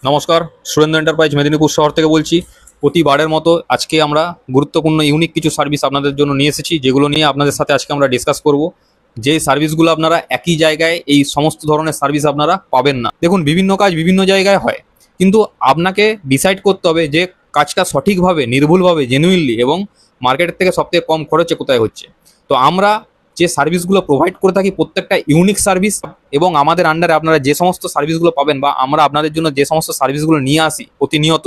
নমস্কার, সুরেন্দ্র এন্টারপ্রাইজ মেদিনীপুর শহর থেকে বলছি। প্রতিবারের মতো আজকে আমরা গুরুত্বপূর্ণ ইউনিক কিছু সার্ভিস আপনাদের জন্য নিয়ে এসেছি, যেগুলো নিয়ে আপনাদের সাথে আজকে আমরা ডিসকাস করব। যে সার্ভিসগুলো আপনারা একই জায়গায় এই সমস্ত ধরনের সার্ভিস আপনারা পাবেন না। দেখুন, বিভিন্ন কাজ বিভিন্ন জায়গায় হয়, কিন্তু আপনাকে ডিসাইড করতে হবে যে কাজটা সঠিকভাবে, নির্ভুলভাবে, জেনুইনলি এবং মার্কেটের থেকে সবথেকে কম খরচে কোথায় হচ্ছে। তো আমরা যে সার্ভিসগুলো প্রোভাইড করে থাকি প্রত্যেকটা ইউনিক সার্ভিস, এবং আমাদের আন্ডারে আপনারা যে সমস্ত সার্ভিসগুলো পাবেন বা আমরা আপনাদের জন্য যে সমস্ত সার্ভিসগুলো নিয়ে আসি প্রতিনিয়ত,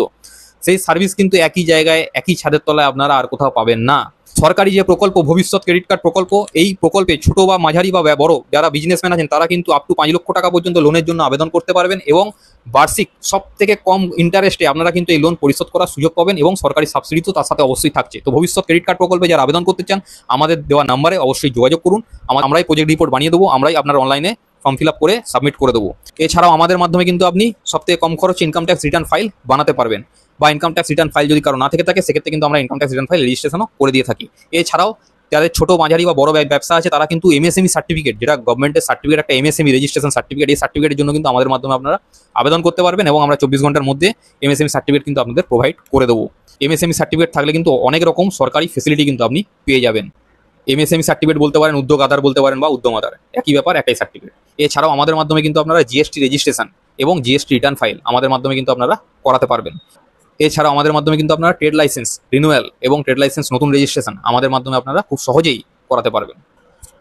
সেই সার্ভিস কিন্তু একই জায়গায় একই ছাদের তলায় আপনারা আর কোথাও পাবেন না। সরকারি যে প্রকল্প ভবিষ্যৎ ক্রেডিট কার্ড প্রকল্প, এই প্রকল্পে ছোট বা মাঝারি বা বড় যারা বিজনেসম্যান আছেন তারা কিন্তু আপ টু 5 লক্ষ টাকা পর্যন্ত লোনের জন্য আবেদন করতে পারবেন, এবং বার্ষিক সব থেকে কম ইন্টারেস্টে আপনারা কিন্তু এই লোন পরিশোধ করার সুযোগ পাবেন, এবং সরকারি সাবসিডি তো তার সাথে অবশ্যই থাকছে। তো ভবিষ্যৎ ক্রেডিট কার্ড প্রকল্পে যারা আবেদন করতে চান আমাদের দেওয়া নাম্বারে অবশ্যই যোগাযোগ করুন। আমরাই প্রজেক্ট রিপোর্ট বানিয়ে দেবো, আমরাই আপনার অনলাইনে ফর্ম ফিল আপ করে সাবমিট করে দেবো। এছাড়াও আমাদের মাধ্যমে কিন্তু আপনি সবথেকে কম খরচে ইনকাম ট্যাক্স রিটার্ন ফাইল বানাতে পারবেন, বা ইনকাম ট্যাক্স রিটার্ন ফাইল যদি কারো না থেকে থাকে সেক্ষেত্রে কিন্তু আমরা ইনকাম ট্যাক্স রিটার্ন ফাইল রেজিস্ট্রেশনও করে দিয়ে থাকি। এছাড়াও যাদের ছোট মাঝারি বা বড় ব্যবসা আছে তারা কিন্তু এমএসএমই সার্টিফিকেট, যেটা গভর্নমেন্টের সার্টিফিকেট, একটা এমএসএমই রেজিস্ট্রেশন সার্টিফিকেট, এই সার্টিফিকেটের জন্য কিন্তু আমাদের মাধ্যমে আপনারা আবেদন করতে পারবেন, এবং আমরা 24 ঘন্টার মধ্যে এমএসএমই সার্টিফিকেট কিন্তু আপনাদের প্রোভাইড করে দেবো। এমএসএমই সার্টিফিকেট থাকলে কিন্তু অনেক রকম সরকারি ফেসিলিটি কিন্তু আপনি পেয়ে যাবেন। এমএসএমই সার্টিফিকেট বলতে পারেন, উদ্যোগ আধার বলতে পারেন, বা উদ্যম আধার, একই ব্যাপার, একটাই সার্টিফিকেট। এছাড়াও আমাদের মাধ্যমে কিন্তু আপনারা জিএসটি রেজিস্ট্রেশন এবং জিএসটি রিটার্ন ফাইল আমাদের মাধ্যমে কিন্তু আপনারা করাতে পারবেন। এছাড়াও আমাদের মাধ্যমে কিন্তু আপনারা ট্রেড লাইসেন্স রিনিউয়াল এবং ট্রেড লাইসেন্স নতুন রেজিস্ট্রেশন আমাদের মাধ্যমে আপনারা খুব সহজেই করাতে পারবেন।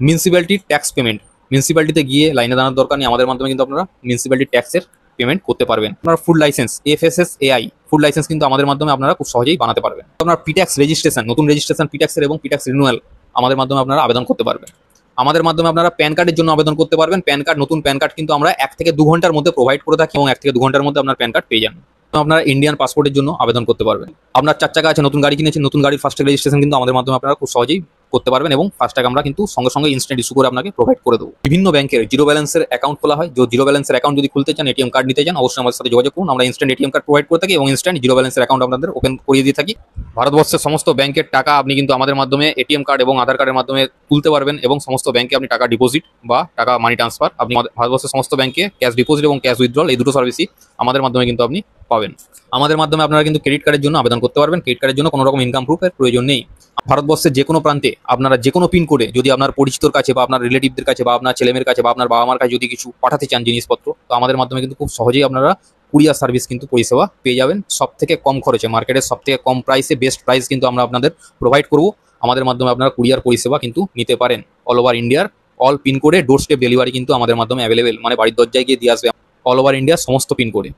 মিউনিসিপ্যালিটি ট্যাক্স পেমেন্ট, মিউনিসিপ্যালিটিতে গিয়ে লাইনে দাঁড়ানোর দরকার নেই, আমাদের মাধ্যমে কিন্তু আপনারা মিউনিসিপ্যালিটি ট্যাক্সের পেমেন্ট করতে পারবেন। আপনার food licence, FSSAI food licence কিন্তু আমাদের মাধ্যমে আপনারা খুব সহজেই বানাতে পারবেন। আপনার পিট্যাক্স রেজিস্ট্রেশন, নতুন রেজিস্ট্রেশন পিট্যাক্সের এবং পিট্যাক্স রিনিউয়াল আমাদের মাধ্যমে আপনারা আবেদন করতে পারবেন। আমাদের মাধ্যমে আপনারা প্যান কার্ডের জন্য আবেদন করতে পারবেন। প্যান কার্ড, নতুন প্যান কার্ড কিন্তু আমরা 1 থেকে 2 ঘন্টার মধ্যে প্রোভাইড করে থাকি, এবং 1 থেকে 2 ঘন্টার মধ্যে আপনার প্যান কার্ড পেয়ে যান। আপনারা ইন্ডিয়ান পাসপোর্টের জন্য আবেদন করতে পারবেন। আপনার 4 চাকা আছে, নতুন গাড়ি কিনেছেন, নতুন গাড়ির ফাস্ট্যাগ রেজিস্ট্রেশন কিন্তু আমাদের মাধ্যমে আপনারা খুব সহজেই করতে পারবেন, এবং ফাস্ট্যাগ আমরা কিন্তু সঙ্গে সঙ্গে ইনস্ট্যান্ট ইস্যু করে আপনাকে প্রোভাইড করে দেবো। বিভিন্ন ব্যাংকের জিরো ব্যালেন্সের অ্যাকাউন্ট খোলা হয়। যে জিরো ব্যালেন্সের অ্যাকাউন্ট যদি খুলতে চান, এটিএম কার্ড নিতে চান, অবশ্যই আমাদের সাথে যোগাযোগ করুন। আমরা ইনস্ট্যান্ট এটিএম কার্ড প্রোভাইড করে থাকি, এবং ইনস্ট্যান্ট জিরো ব্যালেন্সের অ্যাকাউন্ট আপনাদের ওপেন করিয়ে দিয়ে থাকি। ভারতবর্ষের সমস্ত ব্যাংকের টাকা আপনি কিন্তু আমাদের মাধ্যমে এটিএম কার্ড এবং আধার কার্ডের মাধ্যমে তুলতে পারবেন, এবং সমস্ত ব্যাংকে আপনি টাকা ডিপোজিট বা টাকা মানি ট্রান্সফার, আপনি ভারতবর্ষের সমস্ত ব্যাংকে ক্যাশ ডিপোজিট এবং ক্যাশ উইথড্রল, এই দুটো সার্ভিসই আমাদের মাধ্যমে কিন্তু আপনি পাবেন। আমাদের মাধ্যমে আপনারা কিন্তু ক্রেডিট কার্ডের জন্য আবেদন করতে পারবেন। ক্রেডিট কার্ডের জন্য কোনো রকম ইনকাম প্রুফের প্রয়োজন নেই। ভারতবর্ষের যে কোনো প্রান্তে আপনারা যে কোনো পিন কোডে যদি আপনার পরিচিতর কাছে বা আপনার রিলেটিভদের কাছে বা আপনার ছেলেমেয়ের কাছে বা আপনার বাবা মার কাছে যদি কিছু পাঠাতে চান জিনিসপত্র, তো আমাদের মাধ্যমে কিন্তু খুব সহজেই আপনারা কুরিয়ার সার্ভিস কিন্তু পরিষেবা পেয়ে যাবেন, সব থেকে কম খরচে, মার্কেটের সব থেকে কম প্রাইসে, বেস্ট প্রাইস কিন্তু আমরা আপনাদের প্রোভাইড করব। আমাদের মাধ্যমে আপনারা কুরিয়ার পরিষেবা কিন্তু নিতে পারেন। অল ওভার ইন্ডিয়ার অল পিন কোডে ডোর স্টেপ ডেলিভারি কিন্তু আমাদের মাধ্যমে অ্যাভেলেবেল, মানে বাড়ির দরজায় গিয়ে দিয়ে আসবে অল ওভার ইন্ডিয়ার সমস্ত পিন কোডে।